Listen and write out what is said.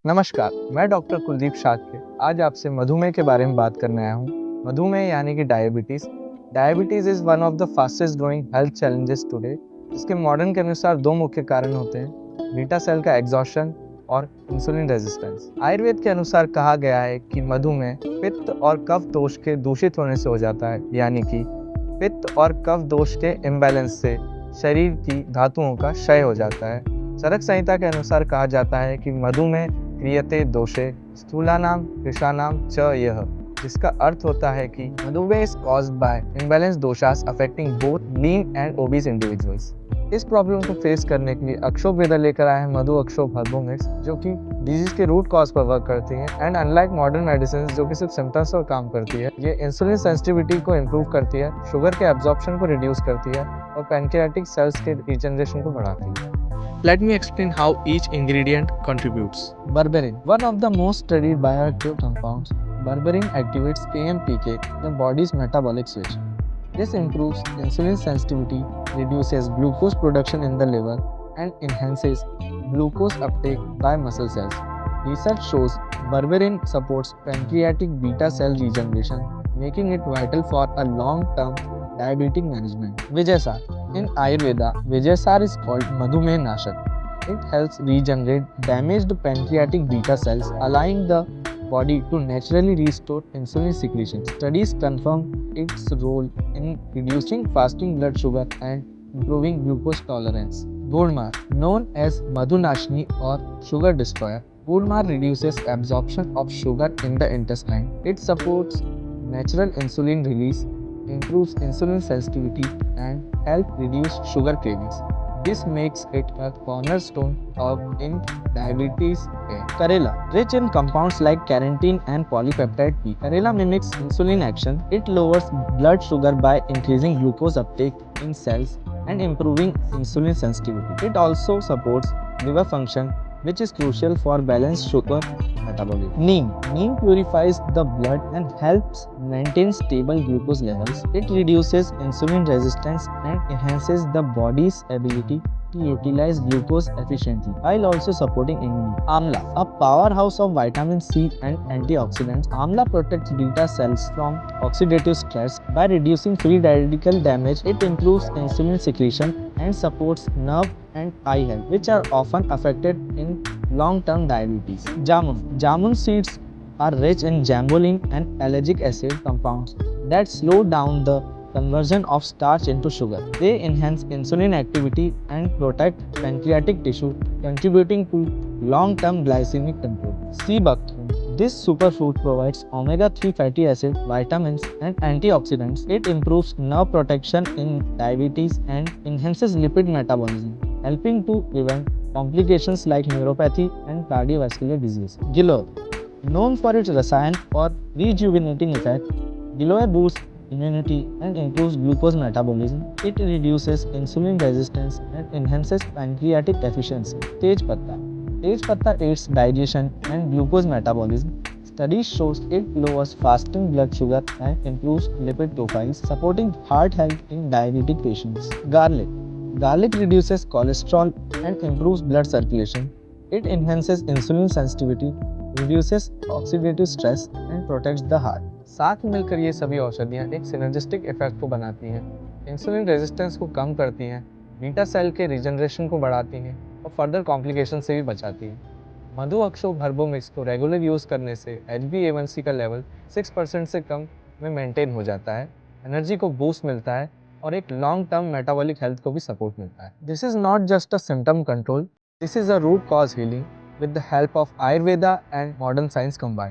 नमस्कार, मैं डॉक्टर कुलदीप शाक्य आज आपसे मधुमेह के बारे में बात करने आया हूँ। मधुमेह यानी कि diabetes. Diabetes is one of the fastest growing health challenges today, जिसके मॉडर्न के अनुसार दो मुख्य कारण होते हैं, बीटा सेल का एग्जॉशन और इंसुलिन रेजिस्टेंस। आयुर्वेद के अनुसार कहा गया है कि मधुमेह पित्त और कफ दोष के दूषित होने से हो जाता है, यानी कि पित्त और कफ दोष के इम्बैलेंस से शरीर की धातुओं का क्षय हो जाता है। चरक संहिता के अनुसार कहा जाता है कि मधुमेह क्रियते दोषे स्थूलानाम कृशानाम च यह, जिसका अर्थ होता है कि मधुमेह is caused by imbalance doshas affecting both lean and obese individuals. इस प्रॉब्लम को फेस करने के लिए अक्षोभ्यदा लेकर आए हैं मधु अक्षोभ हर्बो मिक्स, जो कि डिजीज के रूट कॉज पर वर्क करती है। एंड अनलाइक मॉडर्न मेडिसिन जो कि सिर्फ सिम्टम्स पर काम करती है, ये इंसुलिन सेंसिटिविटी को इम्प्रूव करती है, शुगर के एब्जॉर्प्शन को रिड्यूस करती है और पैनक्रियाटिक सेल्स के रिजनरेशन को बढ़ाती है। Let me explain how each ingredient contributes. Berberine, one of the most studied bioactive compounds. Berberine activates AMPK, the body's metabolic switch. This improves insulin sensitivity, reduces glucose production in the liver, and enhances glucose uptake by muscle cells. Research shows berberine supports pancreatic beta cell regeneration, making it vital for a long-term diabetic management. Vijay in Ayurveda, Vijay is called Madhumeh Nashak. It helps regenerate damaged pancreatic beta cells, allowing the body to naturally restore insulin secretion. Studies confirm its role in reducing fasting blood sugar and improving glucose tolerance. Gudmar, known as Madhunashni or sugar destroyer, Gudmar reduces absorption of sugar in the intestine. It supports natural insulin release, improves insulin sensitivity, and helps reduce sugar cravings. This makes it a cornerstone in diabetes care. Karela, rich in compounds like carnitine and polypeptide P. Karela mimics insulin action. It lowers blood sugar by increasing glucose uptake in cells and improving insulin sensitivity. It also supports liver function, which is crucial for balanced sugar metabolism. Neem purifies the blood and helps maintain stable glucose levels. It reduces insulin resistance and enhances the body's ability to utilize glucose efficiently while also supporting immunity. Amla, a powerhouse of vitamin C and antioxidants, Amla protects beta cells from oxidative stress by reducing free radical damage. It improves insulin secretion and supports nerve and eye health, which are often affected in long-term diabetes. Jamun seeds are rich in jambolene and allergic acid compounds that slow down the conversion of starch into sugar. They enhance insulin activity and protect pancreatic tissue, contributing to long-term glycemic control. Sea buckthorn. This superfood provides omega-3 fatty acids, vitamins, and antioxidants. It improves nerve protection in diabetes and enhances lipid metabolism, helping to prevent complications like neuropathy and cardiovascular disease. Giloy, known for its rasayan or rejuvenating effect, giloy boosts immunity and improves glucose metabolism. It reduces insulin resistance and enhances pancreatic efficiency. Tejpatta aids digestion and glucose metabolism. Studies shows it lowers fasting blood sugar and improves lipid profiles, supporting heart health in diabetic patients. Garlic reduces cholesterol and improves blood circulation. It enhances insulin sensitivity, reduces oxidative stress and protects the heart. साथ मिलकर ये सभी औषधियाँ एक synergistic effect को बनाती हैं, insulin resistance को कम करती हैं, बीटा सेल के रिजनरेशन को बढ़ाती हैं और फर्दर कॉम्प्लिकेशन से भी बचाती हैं। मधु अक्षोभ हर्बो मिक्स को रेगुलर यूज़ करने से HbA1c का लेवल 6% से कम में मेंटेन हो जाता है, एनर्जी को बूस्ट मिलता है और एक लॉन्ग टर्म मेटाबॉलिक हेल्थ को भी सपोर्ट मिलता है। This is not just a symptom control, this is a root cause healing with the help of Ayurveda and modern science combined.